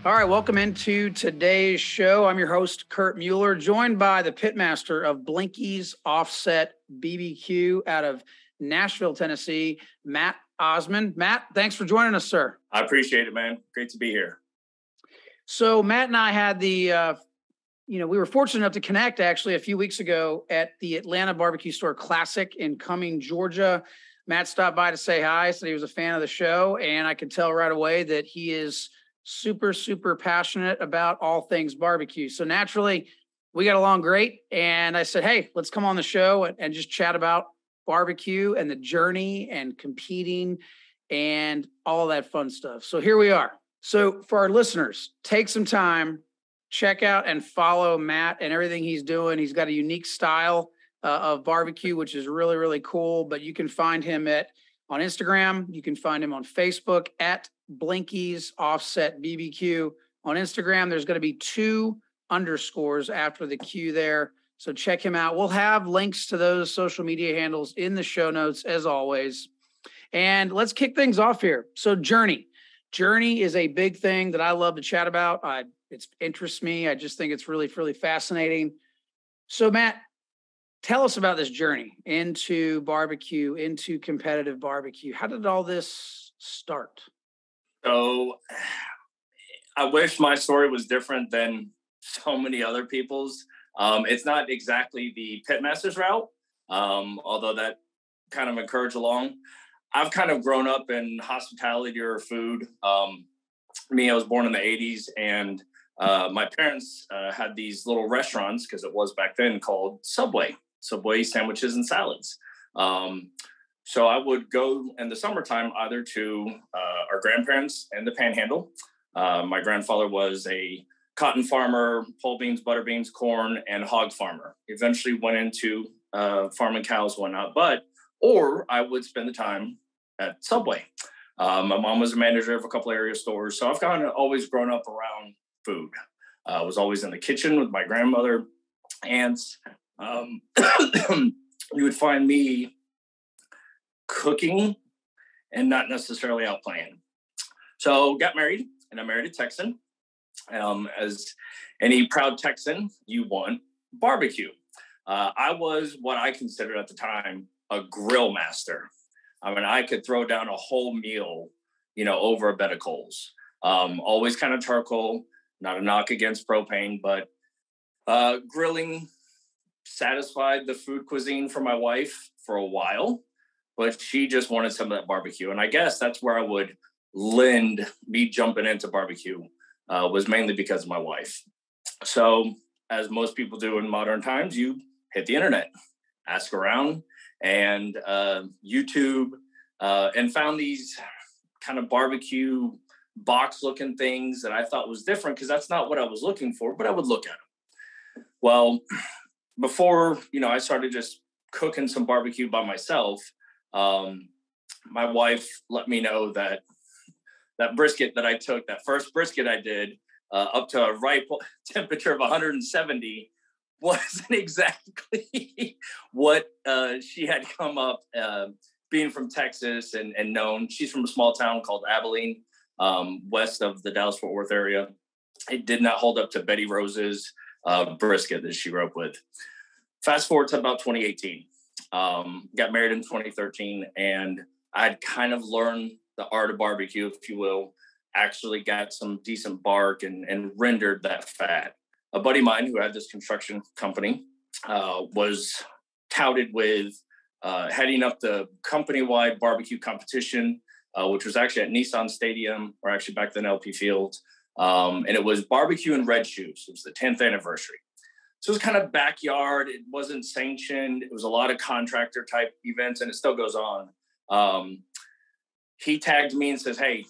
All right, welcome into today's show. I'm your host, Kurt Mueller, joined by the pitmaster of Blinky's Offset BBQ out of Nashville, Tennessee, Matt Osman. Matt, thanks for joining us, sir. I appreciate it, man. Great to be here. So Matt and I had we were fortunate enough to connect actually a few weeks ago at the Atlanta Barbecue Store Classic in Cumming, Georgia. Matt stopped by to say hi, said he was a fan of the show, and I could tell right away that he is super, super passionate about all things barbecue. So naturally, we got along great. And I said, hey, let's come on the show and just chat about barbecue and the journey and competing and all of that fun stuff. So here we are. So for our listeners, take some time, check out and follow Matt and everything he's doing. He's got a unique style of barbecue, which is really, really cool. But you can find him on Instagram. You can find him on Facebook at Blinky's Offset BBQ. On Instagram, there's going to be 2 underscores after the Q there. So check him out. We'll have links to those social media handles in the show notes as always. And let's kick things off here. So journey is a big thing that I love to chat about. It interests me. I just think it's really, really fascinating. So Matt, tell us about this journey into barbecue, into competitive barbecue. How did all this start? So I wish my story was different than so many other people's. It's not exactly the pitmaster's route, although that kind of encouraged along. I've kind of grown up in hospitality or food. I was born in the 80s, and my parents had these little restaurants, because it was back then, called Subway sandwiches and salads. So I would go in the summertime either to our grandparents in the Panhandle. My grandfather was a cotton farmer, pole beans, butter beans, corn, and hog farmer. Eventually went into farming cows, whatnot. Or I would spend the time at Subway. My mom was a manager of a couple area stores. So I've kind of always grown up around food. I was always in the kitchen with my grandmother, aunts. You would find me cooking and not necessarily out playing. So got married, and I married a Texan. As any proud Texan, you want barbecue. I was what I considered at the time a grill master. I could throw down a whole meal, over a bed of coals. Always kind of charcoal, not a knock against propane, but grilling satisfied the food cuisine for my wife for a while, but she just wanted some of that barbecue. And I guess that's where I would lend me jumping into barbecue, was mainly because of my wife. So as most people do in modern times, you hit the internet, ask around, and YouTube, and found these kind of barbecue box looking things that I thought was different, because that's not what I was looking for, but I would look at them. Well, before, I started just cooking some barbecue by myself, my wife let me know that brisket that I took, that first brisket I did, up to a ripe temperature of 170, wasn't exactly what she had come up, being from Texas and known. She's from a small town called Abilene, west of the Dallas-Fort Worth area. It did not hold up to Betty Rose's brisket that she grew up with. Fast forward to about 2018. Got married in 2013, and I'd kind of learned the art of barbecue, if you will. Actually got some decent bark and rendered that fat. A buddy of mine who had this construction company was touted with heading up the company-wide barbecue competition, which was actually at Nissan Stadium, or actually back then LP Field. And it was barbecue and red shoes. It was the 10th anniversary. So it was kind of backyard. It wasn't sanctioned. It was a lot of contractor type events, and it still goes on. He tagged me and says, hey,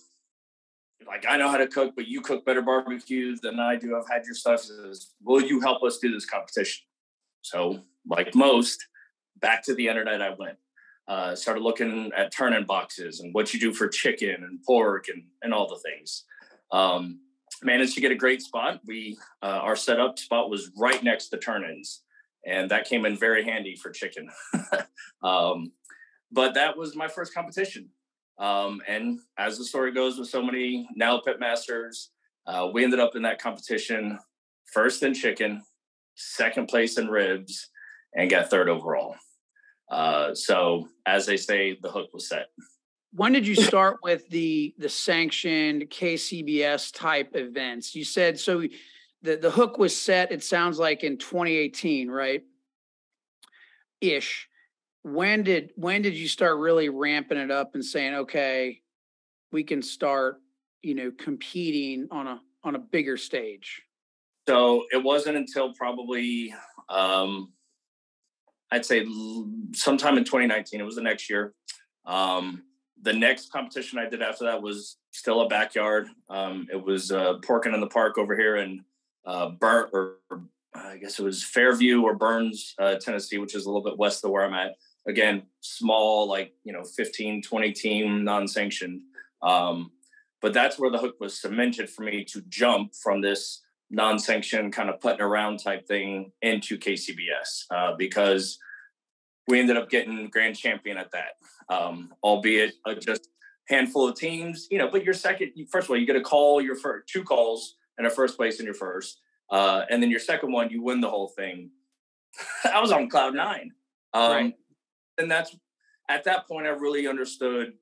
I know how to cook, but you cook better barbecues than I do. I've had your stuff. He says, will you help us do this competition? So like most, back to the internet I went. Started looking at turn-in boxes and what you do for chicken and pork and all the things. Managed to get a great spot. Our setup spot was right next to turn-ins, and that came in very handy for chicken. But that was my first competition. And as the story goes with so many now pit masters, We ended up in that competition first in chicken, second place in ribs, and got third overall. So as they say, the hook was set. When did you start with the sanctioned KCBS type events? You said so the hook was set, it sounds like in 2018, right? Ish. When did you start really ramping it up and saying, okay, we can start, competing on a bigger stage? So it wasn't until probably I'd say sometime in 2019. It was the next year. The next competition I did after that was still a backyard. It was Porkin in the Park over here in I guess it was Fairview or Burns, Tennessee, which is a little bit west of where I'm at. Again, small, 15, 20 team, non-sanctioned. But that's where the hook was cemented for me to jump from this non-sanctioned kind of putting around type thing into KCBS, because we ended up getting grand champion at that, albeit just handful of teams, but your second, first of all, you get a call, your first 2 calls and a first place in your first. And then your second one, you win the whole thing. I was on cloud 9. Right. And that's, at that point, I really understood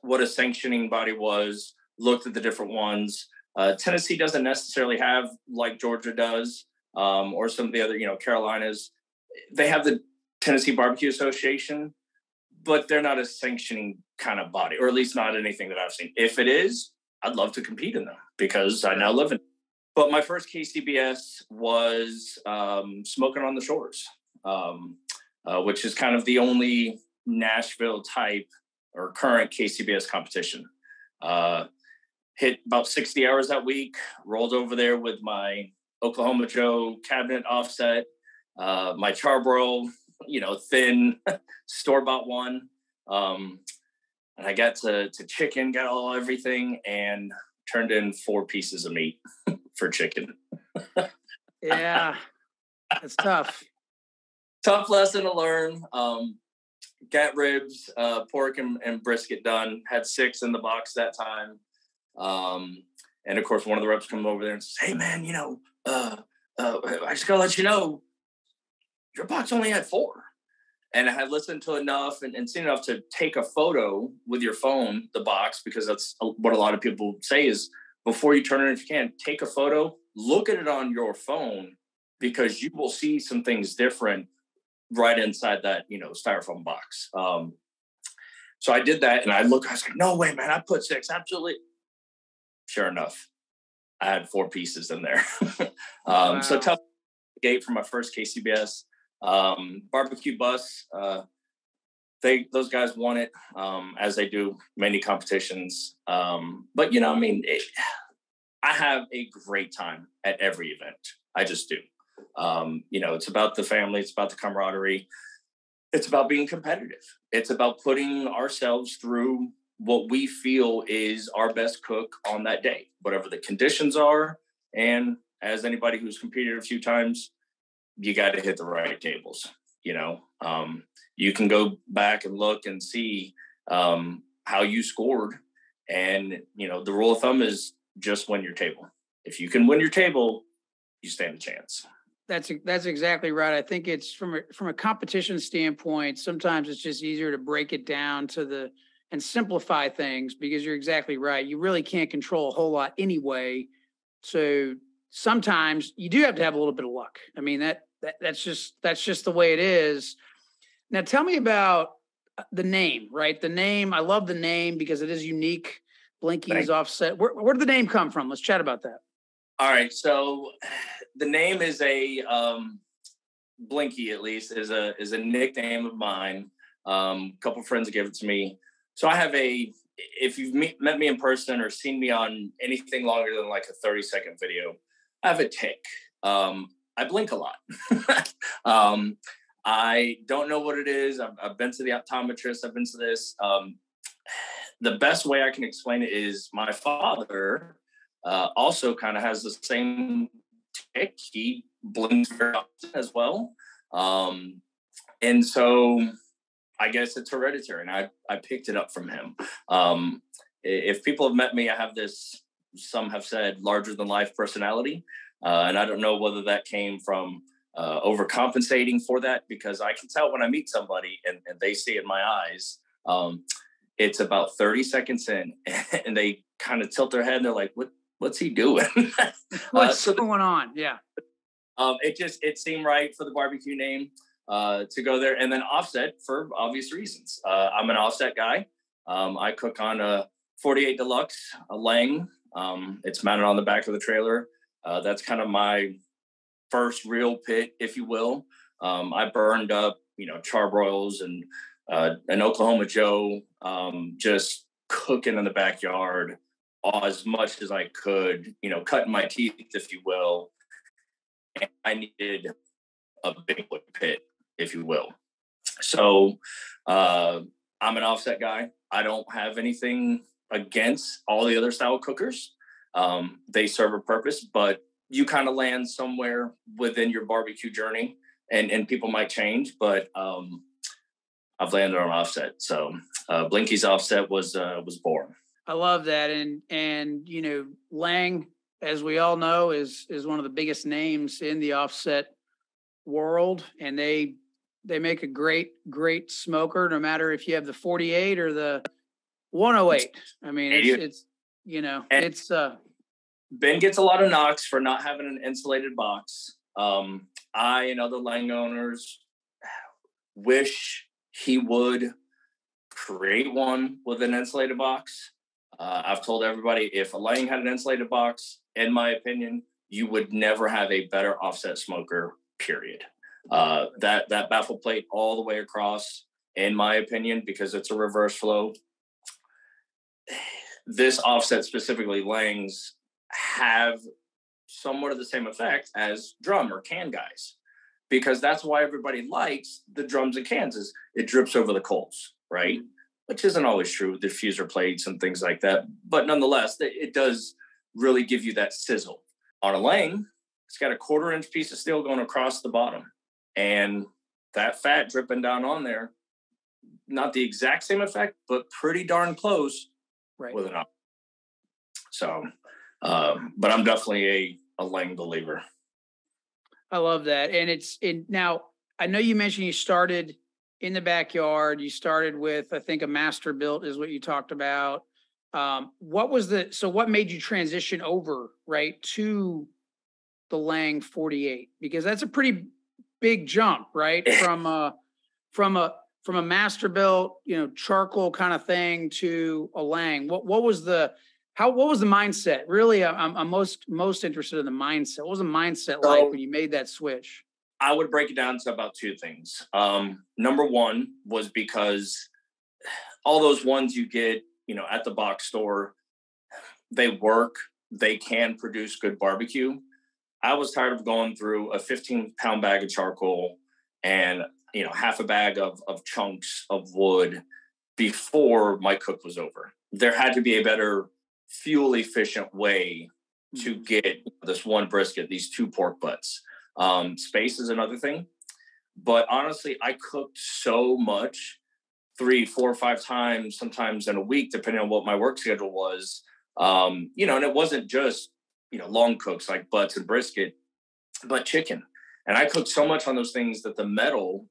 what a sanctioning body was, looked at the different ones. Tennessee doesn't necessarily have, like Georgia does, or some of the other, Carolinas. They have the Tennessee Barbecue Association, but they're not a sanctioning kind of body, or at least not anything that I've seen. If it is, I'd love to compete in them because I now live in. But my first KCBS was Smoking on the Shores, which is kind of the only Nashville type or current KCBS competition. Hit about 60 hours that week, rolled over there with my Oklahoma Joe cabinet offset, my charbroil, thin store-bought one. And I got to chicken, got everything, and turned in 4 pieces of meat for chicken. Yeah, that's tough. Tough lesson to learn. Got ribs, pork, and brisket done. Had 6 in the box that time. And of course, one of the reps come over there and says, "Hey, man, I just gotta let you know, your box only had 4." And I had listened to enough and seen enough to take a photo with your phone, the box, because that's what a lot of people say is before you turn it in, if you can, take a photo, look at it on your phone, because you will see some things different right inside that, styrofoam box. So I did that and I was like, no way, man, I put 6. Absolutely. Sure enough, I had 4 pieces in there. Wow. So tough gate for my first KCBS. Barbecue bus, those guys won it, as they do many competitions. But I have a great time at every event. I just do. It's about the family. It's about the camaraderie. It's about being competitive. It's about putting ourselves through what we feel is our best cook on that day, whatever the conditions are. And as anybody who's competed a few times, you got to hit the right tables. You can go back and look and see how you scored. And, the rule of thumb is just win your table. If you can win your table, you stand a chance. That's exactly right. I think it's from a competition standpoint, sometimes it's just easier to break it down and simplify things, because you're exactly right. You really can't control a whole lot anyway. So sometimes you do have to have a little bit of luck. I mean, that's just the way it is. Now tell me about the name, right? The name, I love the name because it is unique. Blinky is offset. Where did the name come from? Let's chat about that. All right. So the name is a Blinky, at least, is a nickname of mine. A couple friends gave it to me. So I have if you've met me in person or seen me on anything longer than like a 30-second video, I have a tick. I blink a lot. I don't know what it is. I've been to the optometrist. I've been to this. The best way I can explain it is my father also kind of has the same tick. He blinks very often as well. And so I guess it's hereditary, and I picked it up from him. If people have met me, I have this some have said larger than life personality. And I don't know whether that came from overcompensating for that, because I can tell when I meet somebody and they see it in my eyes. It's about 30 seconds in and they kind of tilt their head and they're like, what's he doing? What's going on? Yeah. It seemed right for the barbecue name to go there. And then offset for obvious reasons. I'm an offset guy. I cook on a 48 Deluxe, a Lang. It's mounted on the back of the trailer. That's kind of my first real pit, if you will. I burned up, charbroils and an Oklahoma Joe, just cooking in the backyard as much as I could, cutting my teeth, if you will. And I needed a big wood pit, if you will. So I'm an offset guy. I don't have anything against all the other style cookers. They serve a purpose, but you kind of land somewhere within your barbecue journey, and people might change, but I've landed on offset. So Blinky's offset was born. I love that. And Lang, as we all know, is one of the biggest names in the offset world. And they make a great smoker, no matter if you have the 48 or the 108. I mean, it's Ben gets a lot of knocks for not having an insulated box. I and other Lang owners wish he would create one with an insulated box. I've told everybody, if a Lang had an insulated box, in my opinion, you would never have a better offset smoker, period. That baffle plate all the way across, in my opinion, because it's a reverse flow. This offset, specifically Langs, have somewhat of the same effect as drum or can guys, because that's why everybody likes the drums and cans, is it drips over the coals, right? Which isn't always true with diffuser plates and things like that. But nonetheless, it does really give you that sizzle. On a Lang, it's got a 1/4 inch piece of steel going across the bottom, and that fat dripping down on there, not the exact same effect, but pretty darn close, right, with an op. So, but I'm definitely a Lang believer. I love that. And now I know you mentioned you started in the backyard. You started with, I think, a master built is what you talked about. What made you transition over, right, to the Lang 48? Because that's a pretty big jump, right? From a master built, charcoal kind of thing to a Lang. What was the mindset? Really, I'm most interested in the mindset. What was the mindset like when you made that switch? I would break it down to about two things. Number one was because all those ones you get, at the box store, they work, they can produce good barbecue. I was tired of going through a 15-pound bag of charcoal and, half a bag of chunks of wood before my cook was over. There had to be a better fuel efficient way to get this one brisket, these 2 pork butts. Space is another thing, but honestly, I cooked so much, 3, 4, 5 times, sometimes in a week, depending on what my work schedule was. And it wasn't just, long cooks like butts and brisket, but chicken. And I cooked so much on those things that the metal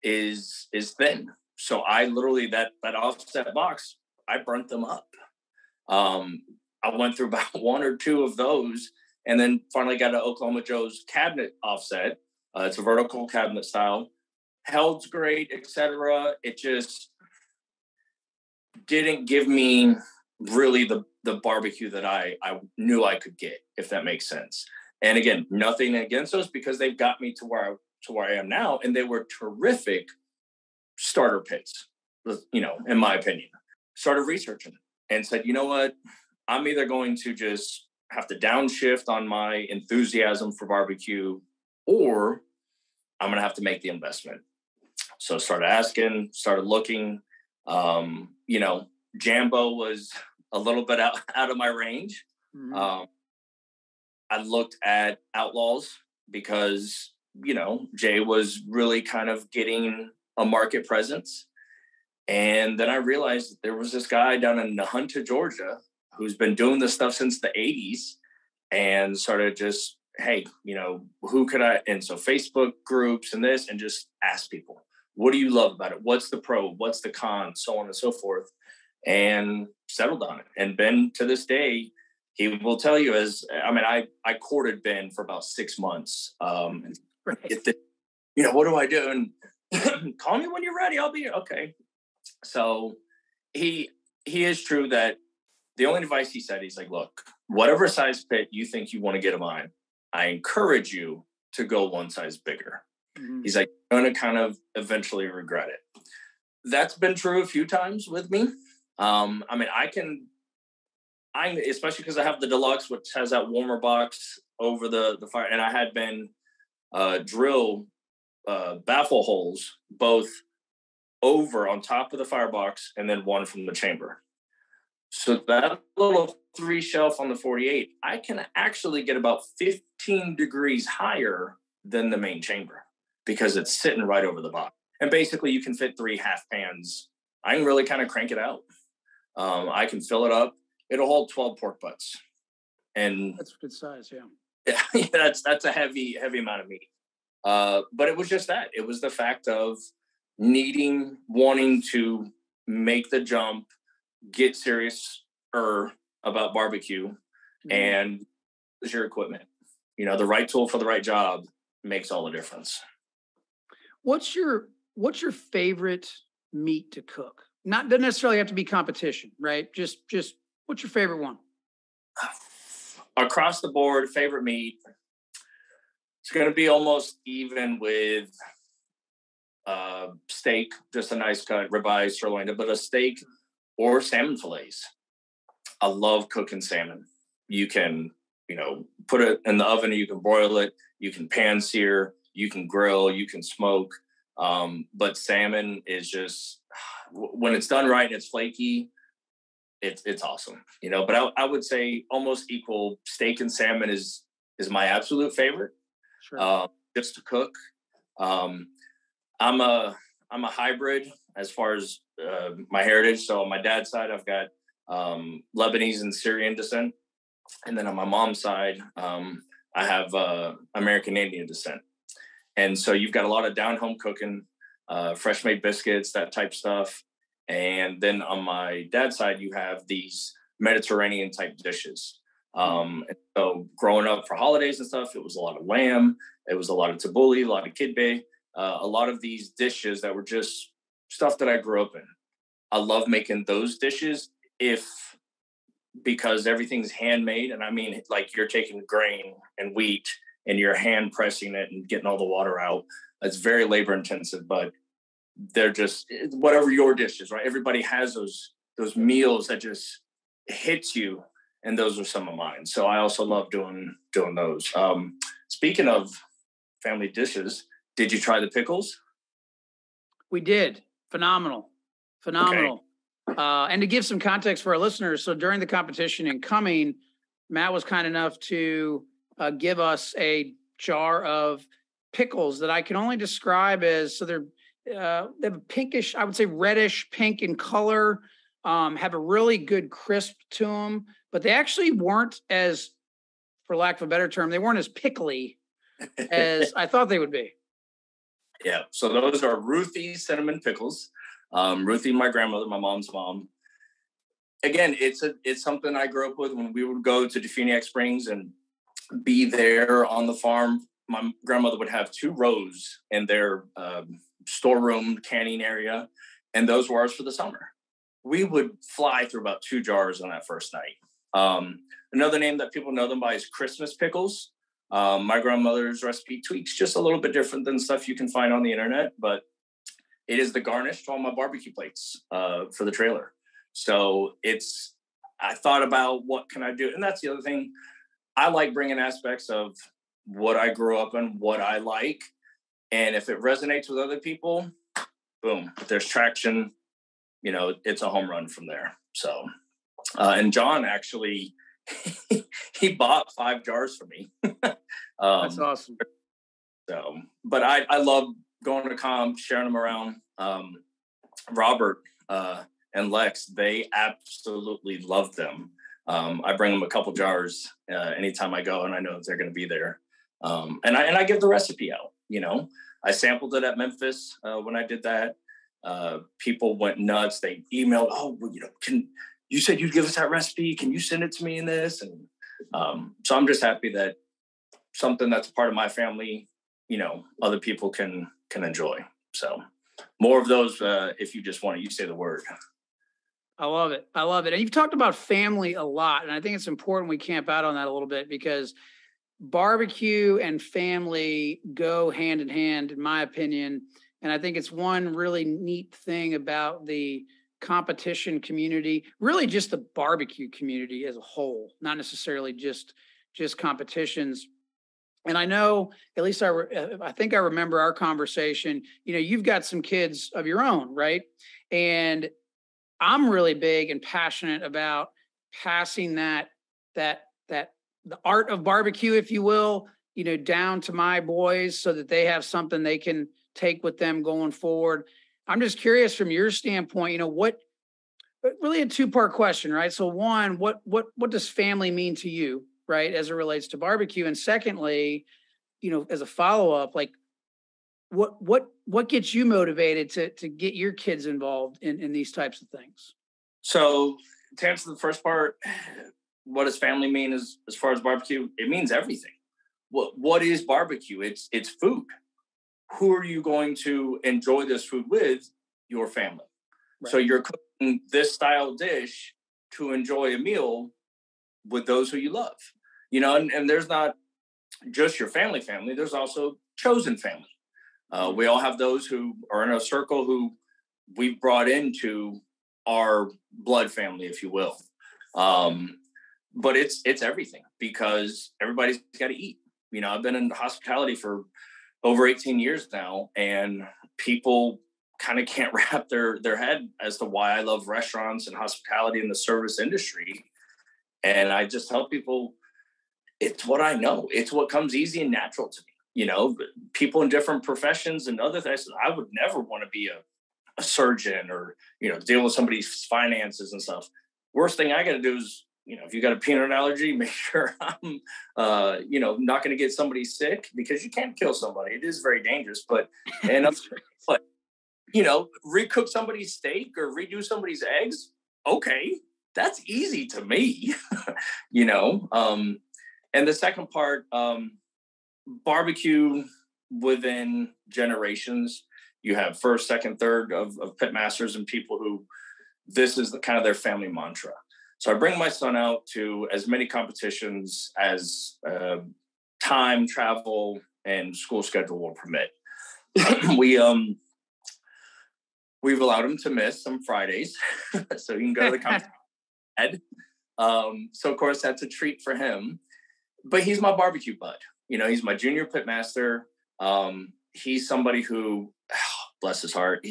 is thin. So I literally, that offset box, I burnt them up. I went through about 1 or 2 of those, and then finally got an Oklahoma Joe's cabinet offset. It's a vertical cabinet style. Held's great, etc. It just didn't give me really the barbecue that I knew I could get, if that makes sense. And again, nothing against those, because they've got me to where I am now, and they were terrific starter pits, in my opinion. Started researching and said, you know what? I'm either going to just have to downshift on my enthusiasm for barbecue, or I'm going to have to make the investment. So started asking, started looking. Jambo was a little bit out of my range. Mm-hmm. I looked at Outlaws because, Jay was really kind of getting a market presence. And then I realized there was this guy down in Nahunta, Georgia, who's been doing this stuff since the 80s and started just, hey, who could I, and so Facebook groups and this, and just ask people, what do you love about it? What's the pro? What's the con? So on and so forth. And settled on it. And Ben, to this day, he will tell you I courted Ben for about 6 months. Right. What do I do? And call me when you're ready. I'll be here. Okay. So he is true that the only advice he said, he's like, look, whatever size pit you think you want to get him on, I encourage you to go one size bigger. Mm-hmm. He's like, you're going to kind of eventually regret it. That's been true a few times with me. Especially because I have the deluxe, which has that warmer box over the fire. And I had been drill baffle holes, both over on top of the firebox and then one from the chamber. So that little 3 shelf on the 48, I can actually get about 15 degrees higher than the main chamber because it's sitting right over the box. And basically you can fit 3 half pans. I can really kind of crank it out. I can fill it up. It'll hold 12 pork butts. And that's a good size. Yeah. That's a heavy amount of meat. But it was just that. It was the fact of wanting to make the jump, get serious about barbecue, mm-hmm. and use your equipment. The right tool for the right job makes all the difference. What's your favorite meat to cook? Doesn't necessarily have to be competition, right? Just what's your favorite one? Across the board, favorite meat. It's going to be almost even with steak, just a nice cut, ribeye, sirloin, but a steak or salmon fillets. I love cooking salmon. You can, put it in the oven, you can broil it, you can pan sear, you can grill, you can smoke. But salmon is just, when it's done right and it's flaky, it's awesome, but I would say almost equal. Steak and salmon is my absolute favorite. Sure. Just to cook. I'm a hybrid as far as my heritage. So on my dad's side, I've got Lebanese and Syrian descent. And then on my mom's side, I have American Indian descent. And so you've got a lot of down-home cooking, fresh made biscuits, that type stuff. And then on my dad's side, you have these Mediterranean type dishes. And so growing up for holidays and stuff, it was a lot of lamb. It was a lot of tabbouleh, a lot of kidbeh, a lot of these dishes that were just stuff that I grew up in. I love making those dishes because everything's handmade. And I mean, like, you're taking grain and wheat and you're hand pressing it and getting all the water out. It's very labor intensive, but they're just whatever your dish is, right? Everybody has those meals that just hits you. And those are some of mine. So I also love doing those. Speaking of family dishes, did you try the pickles? We did. Phenomenal. Okay. And to give some context for our listeners, so during the competition in Cumming, Matt was kind enough to give us a jar of pickles that I can only describe as, so they have a pinkish, I would say reddish pink in color, have a really good crisp to them, but they actually weren't as, for lack of a better term, they weren't as pickly as I thought they would be. Yeah. So those are Ruthie's cinnamon pickles. Ruthie, my grandmother, my mom's mom. Again, it's something I grew up with. When we would go to Definiak Springs and be there on the farm, my grandmother would have 2 rows in their storeroom canning area, and those were ours for the summer. We would fly through about 2 jars on that first night. Another name that people know them by is Christmas pickles. My grandmother's recipe tweaks just a little bit different than stuff you can find on the internet, but it is the garnish to all my barbecue plates for the trailer. So I thought about what can I do? And that's the other thing. I like bringing aspects of what I grew up in, what I like. And if it resonates with other people, boom, if there's traction, it's a home run from there. So, and John actually, he bought 5 jars for me. That's awesome. So, but I love going to comp, sharing them around. Robert and Lex, they absolutely love them. I bring them a couple jars anytime I go, and I know that they're going to be there. And I give the recipe out. I sampled it at Memphis when I did that. People went nuts. They emailed, "Oh, well, you said you'd give us that recipe. Can you send it to me in this?" And so I'm just happy that something that's part of my family, other people can enjoy. So more of those, if you just want to, you say the word. I love it. I love it. And you've talked about family a lot. And I think it's important we camp out on that a little bit, because barbecue and family go hand in hand, in my opinion. And I think it's one really neat thing about the competition community, really just the barbecue community as a whole, not necessarily just competitions. And I know, at least I think I remember our conversation, you've got some kids of your own, right? And I'm really big and passionate about passing that the art of barbecue, if you will, down to my boys so that they have something they can take with them going forward. I'm just curious from your standpoint, what really a two-part question, right? So one, what does family mean to you, right, as it relates to barbecue? And secondly, as a follow-up, like what gets you motivated to get your kids involved in these types of things? So to answer the first part, what does family mean as far as barbecue? It means everything. What is barbecue? It's food. Who are you going to enjoy this food with? Your family. Right. So you're cooking this style dish to enjoy a meal with those who you love. And there's not just your family. There's also chosen family. We all have those who are in a circle who we've brought into our blood family, if you will. But it's everything, because everybody's got to eat. I've been in hospitality for over 18 years now, and people kind of can't wrap their head as to why I love restaurants and hospitality and the service industry. And I just tell people, it's what I know. It's what comes easy and natural to me. People in different professions and other things, I would never want to be a surgeon or, deal with somebody's finances and stuff. Worst thing I got to do is, if you got a peanut allergy, make sure I'm, not going to get somebody sick, because you can't kill somebody. It is very dangerous, but recook somebody's steak or redo somebody's eggs. Okay. That's easy to me, and the second part, barbecue within generations. You have first, second, third of pitmasters and people who this is kind of their family mantra. So I bring my son out to as many competitions as time, travel, and school schedule will permit. We've allowed him to miss some Fridays, so he can go to the competition. So of course that's a treat for him. But he's my barbecue bud. He's my junior pitmaster. He's somebody who, bless his heart,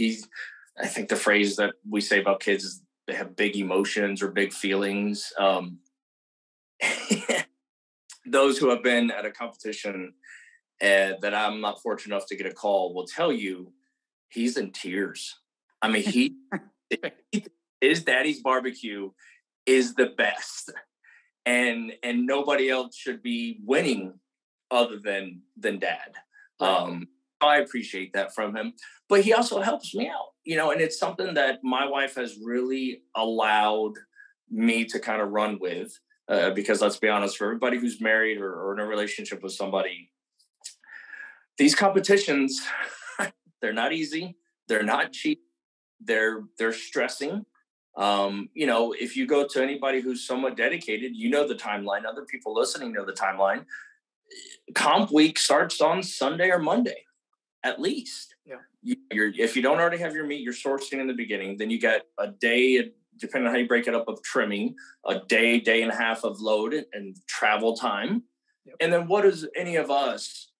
I think the phrase that we say about kids is they have big emotions or big feelings. Those who have been at a competition that I'm not fortunate enough to get a call will tell you he's in tears. I mean, his daddy's barbecue is the best. And nobody else should be winning other than dad. I appreciate that from him, but he also helps me out, and it's something that my wife has really allowed me to kind of run with, because let's be honest, for everybody who's married or in a relationship with somebody, these competitions, they're not easy. They're not cheap. They're stressing. If you go to anybody who's somewhat dedicated, the timeline. Other people listening know the timeline. Comp week starts on Sunday or Monday, at least. Yeah. If you don't already have your meat, you're sourcing in the beginning. Then you get a day, depending on how you break it up, of trimming, a day and a half of load and travel time. Yep. And then what does any of us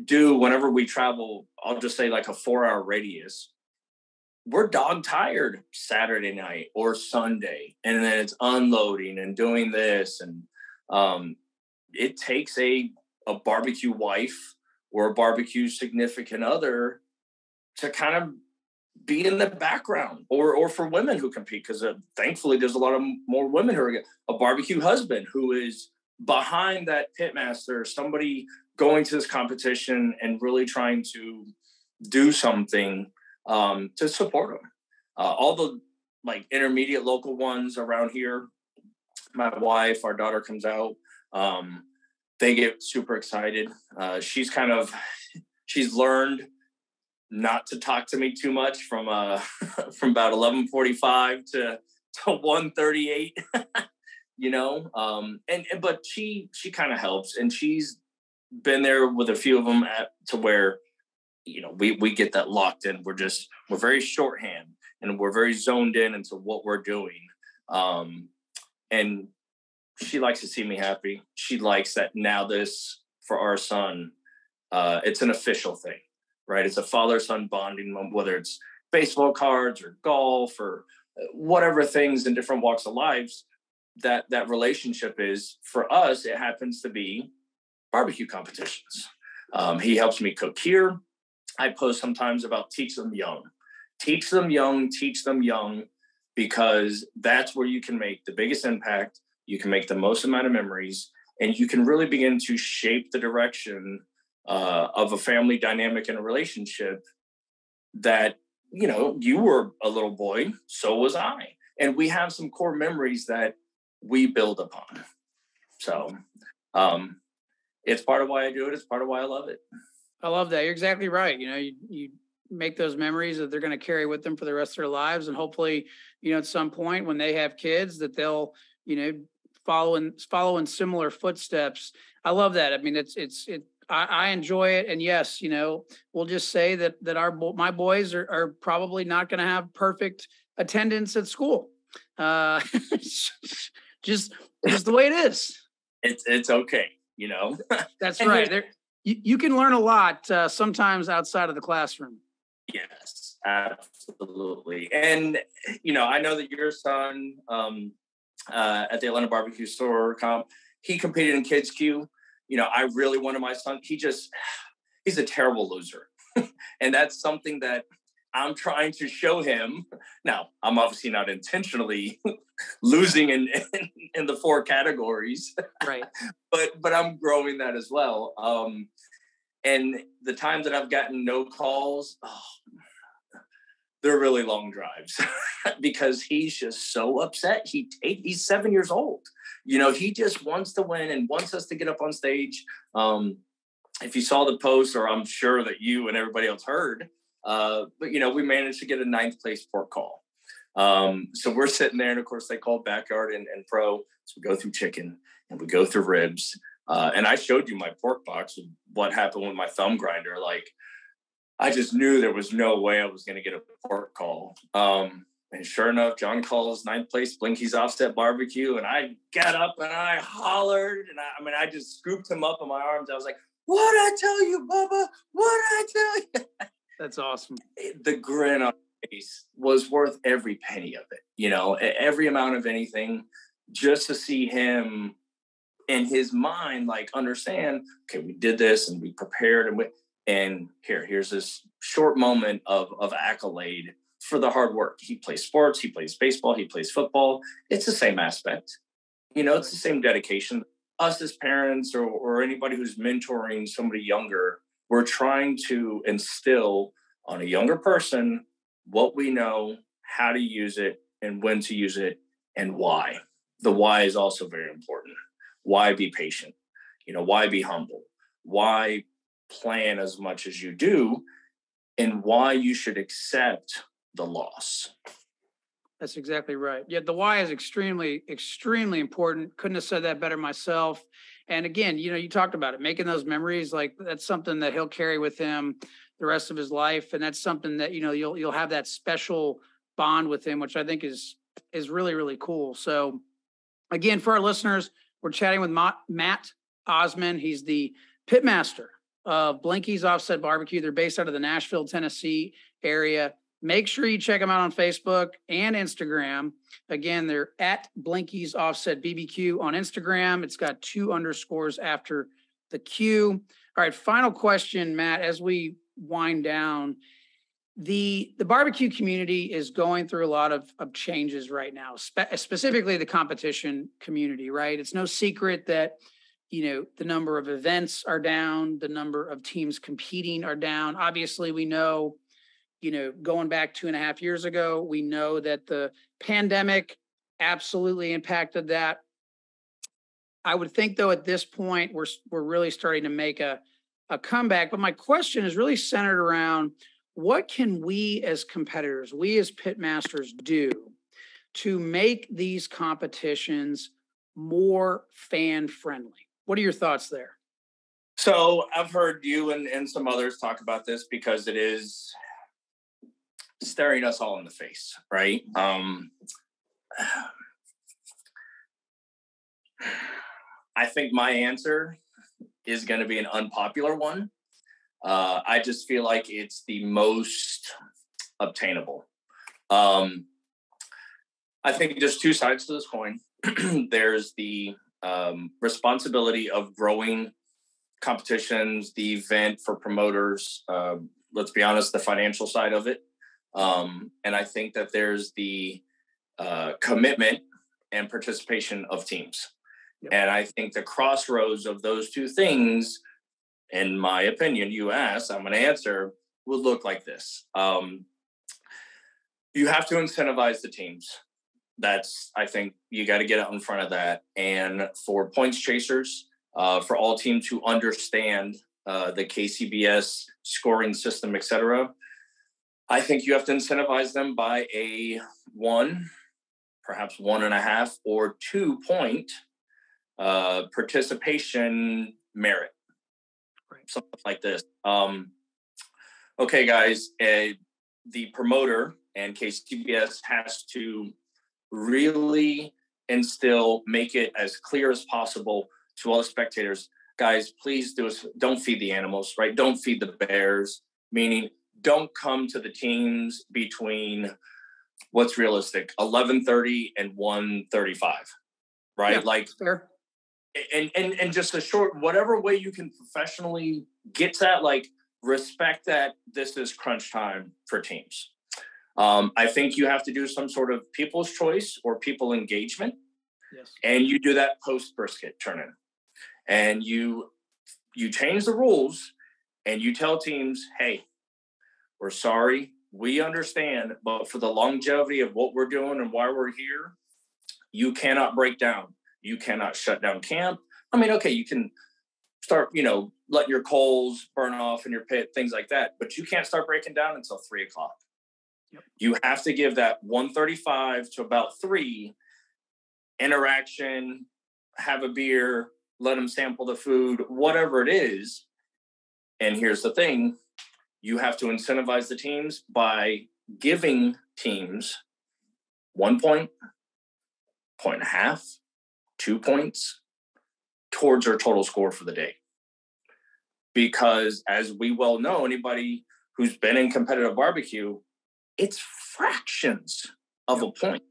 do whenever we travel? I'll just say like a 4-hour radius. We're dog tired Saturday night or Sunday, and then it's unloading and doing this. And it takes a barbecue wife or a barbecue significant other to kind of be in the background, or for women who compete, because thankfully there's a lot of more women who are a barbecue husband who is behind that pitmaster, somebody going to this competition and really trying to do something to support them. All the like intermediate local ones around here, my wife, our daughter comes out, they get super excited. She's learned not to talk to me too much from from about 11:45 to 1:38, but she kind of helps, and she's been there with a few of them to where, we get that locked in. We're very shorthand, and we're very zoned in into what we're doing. And she likes to see me happy. She likes that now this, for our son, it's an official thing, right? It's a father-son bonding moment, whether it's baseball cards or golf or whatever things in different walks of lives that relationship is. For us, it happens to be barbecue competitions. He helps me cook here. I post sometimes about teach them young, because that's where you can make the biggest impact. You can make the most amount of memories, and you can really begin to shape the direction of a family dynamic and a relationship that, you were a little boy, so was I. And we have some core memories that we build upon. So it's part of why I do it. It's part of why I love it. I love that. You're exactly right. You make those memories that they're going to carry with them for the rest of their lives. And hopefully, at some point when they have kids, that they'll, follow in similar footsteps. I love that. I mean, I enjoy it. And yes, we'll just say that my boys are probably not going to have perfect attendance at school. Just the way it is. It's okay. That's right. You can learn a lot sometimes outside of the classroom. Yes, absolutely. And, I know that your son at the Atlanta Barbecue Store comp, he competed in Kids Q. I really wanted my son. He's a terrible loser. And that's something that I'm trying to show him. Now, I'm obviously not intentionally losing in the 4 categories. Right. But I'm growing that as well. And the times that I've gotten no calls, they're really long drives because he's just so upset. He's 7 years old. He just wants to win and wants us to get up on stage. If you saw the post, or I'm sure that you and everybody else heard, but we managed to get a 9th place pork call. So we're sitting there, and of course they called backyard and pro. So we go through chicken and we go through ribs. And I showed you my pork box, what happened with my thumb grinder. Like, I just knew there was no way I was going to get a pork call. And sure enough, John calls 9th place, Blinky's Offset Barbecue. And I got up and I hollered. And I just scooped him up in my arms. I was like, "What'd I tell you, Bubba? What'd I tell you?" That's awesome. The grin on his face was worth every penny of it. Every amount of anything, just to see him in his mind, like, understand, okay, we did this and we prepared and here's this short moment of accolade for the hard work. He plays sports, he plays baseball, he plays football. It's the same aspect. It's the same dedication. Us as parents or anybody who's mentoring somebody younger, we're trying to instill on a younger person what we know, how to use it, and when to use it, and why. The why is also very important. Why be patient? Why be humble? Why plan as much as you do? And why you should accept the loss. That's exactly right. Yeah, the why is extremely, extremely important. Couldn't have said that better myself. And again, you talked about it, making those memories, like that's something that he'll carry with him the rest of his life. And that's something that, you'll have that special bond with him, which I think is really, really cool. So again, for our listeners, we're chatting with Matt Osman. He's the pitmaster of Blinky's Offset Barbecue. They're based out of the Nashville, Tennessee area. Make sure you check them out on Facebook and Instagram. Again, they're at Blinky's Offset BBQ on Instagram. It's got 2 underscores after the Q. All right, final question, Matt, as we wind down. The barbecue community is going through a lot of changes right now, specifically the competition community, right? It's no secret that, the number of events are down, the number of teams competing are down. Obviously, we know, going back 2.5 years ago, we know that the pandemic absolutely impacted that. I would think, though, at this point, we're really starting to make a comeback. But my question is really centered around, what can we as competitors, we as pitmasters do to make these competitions more fan friendly? What are your thoughts there? So I've heard you and some others talk about this because it is staring us all in the face, right? I think my answer is going to be an unpopular one. I just feel like it's the most obtainable. I think there's two sides to this coin. There's the responsibility of growing competitions, the event for promoters, let's be honest, the financial side of it. And I think that there's the commitment and participation of teams. Yep. And I think the crossroads of those two things, in my opinion, you asked, I'm going to answer, would look like this. You have to incentivize the teams. I think you got to get out in front of that. And for points chasers, for all teams to understand the KCBS scoring system, et cetera, I think you have to incentivize them by a 1, perhaps 1.5 or 2 point participation merit. Right. Something like this. Okay, guys, the promoter and KCBS has to really make it as clear as possible to all the spectators. Guys, please don't feed the animals, right? Don't feed the bears, meaning don't come to the teams between what's realistic, 11:30 and 1:35, right? Yeah, like fair. And just a short, whatever way you can professionally get that, like respect that this is crunch time for teams. I think you have to do some sort of people's choice or people engagement. Yes. And you do that post brisket turn-in. And you change the rules and you tell teams, hey, we're sorry, we understand, but for the longevity of what we're doing and why we're here, you cannot break down. You cannot shut down camp. I mean, okay, you can start, letting your coals burn off in your pit, things like that, but you can't start breaking down until 3 o'clock. Yep. You have to give that 1:35 to about 3 interaction, have a beer, let them sample the food, whatever it is. And here's the thing, you have to incentivize the teams by giving teams 1 point, 1.5, 2 points towards their total score for the day. Because as we well know, anybody who's been in competitive barbecue, it's fractions of a point.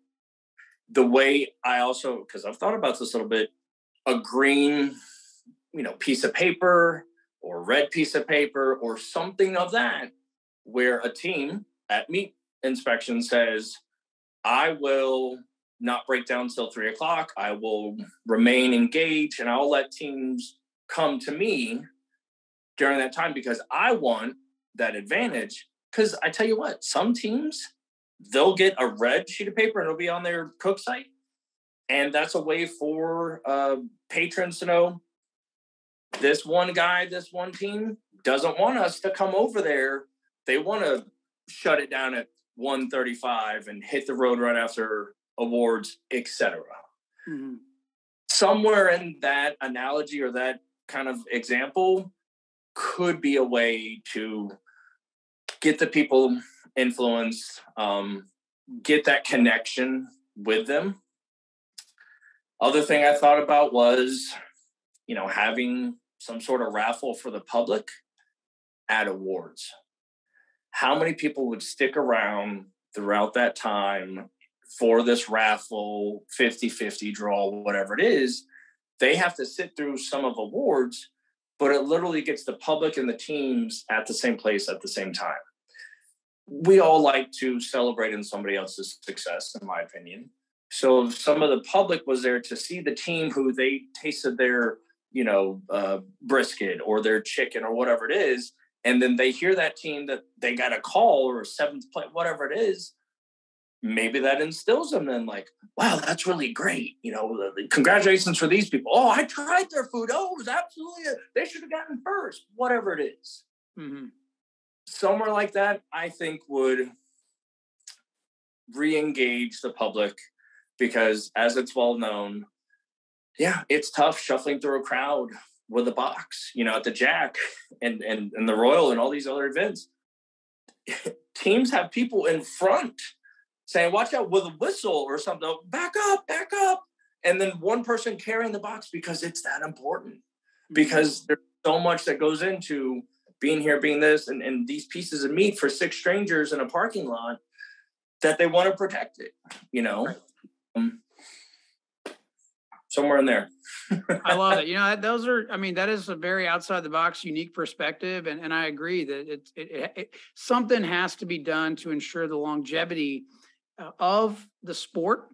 The way I also, because I've thought about this a little bit, a green, piece of paper or red piece of paper or something of that, where a team at meat inspection says, I will not break down till 3 o'clock. I will remain engaged and I'll let teams come to me during that time because I want that advantage. Because I tell you what, some teams, they'll get a red sheet of paper and it'll be on their cook site. And that's a way for patrons to know this one guy, this one team doesn't want us to come over there. They want to shut it down at 1:35 and hit the road right after awards, etc. Mm-hmm. Somewhere in that analogy or that kind of example could be a way to get the people influenced, get that connection with them. Other thing I thought about was, having some sort of raffle for the public at awards. How many people would stick around throughout that time for this raffle, 50-50 draw, whatever it is? They have to sit through some of awards, but it literally gets the public and the teams at the same place at the same time. we all like to celebrate in somebody else's success, in my opinion. So some of the public was there to see the team who they tasted their, brisket or their chicken or whatever it is. And then they hear that team that they got a call or a seventh play, whatever it is. Maybe that instills them in like, wow, that's really great. Congratulations for these people. Oh, I tried their food. Oh, it was absolutely, they should have gotten first, whatever it is. Mm-hmm. Somewhere like that, I think would re-engage the public because as it's well known, it's tough shuffling through a crowd with a box, at the Jack and the Royal and all these other events. Teams have people in front saying, watch out with a whistle or something, back up. And then one person carrying the box because it's that important. Because there's so much that goes into being here, being this, and these pieces of meat for 6 strangers in a parking lot that they want to protect it, somewhere in there. I love it. That is a very outside the box, unique perspective. And I agree that it something has to be done to ensure the longevity of the sport,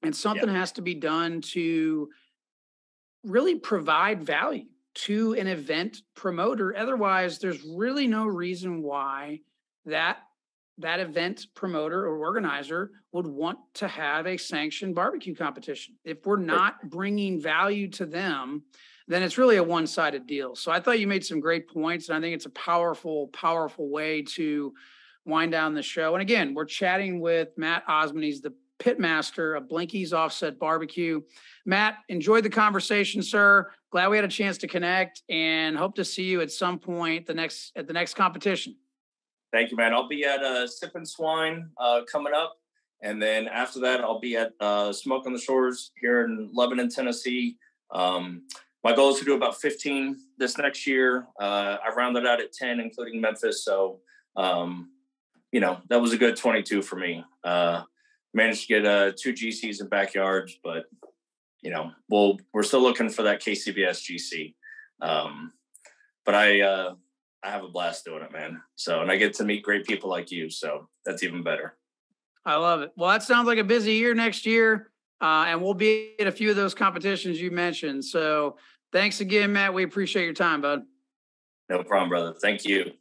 and something has to be done to really provide value to an event promoter. Otherwise, there's really no reason why that event promoter or organizer would want to have a sanctioned barbecue competition. If we're not bringing value to them, then it's really a one-sided deal. So I thought you made some great points, and I think it's a powerful, powerful way to wind down the show. And again, we're chatting with Matt Osman. He's the pitmaster of Blinky's Offset Barbecue. Matt, enjoyed the conversation, sir. Glad we had a chance to connect, and hope to see you at some point at the next competition. Thank you, man. I'll be at Sip and Swine coming up. And then after that, I'll be at Smoke on the Shores here in Lebanon, Tennessee. My goal is to do about 15 this next year. I rounded out at 10, including Memphis. So, that was a good 22 for me. Managed to get 2 GCs in backyards, but, we're still looking for that KCBS GC. But I have a blast doing it, man. So, and I get to meet great people like you. So that's even better. I love it. Well, that sounds like a busy year next year. And we'll be at a few of those competitions you mentioned. So thanks again, Matt. We appreciate your time, bud. No problem, brother. Thank you.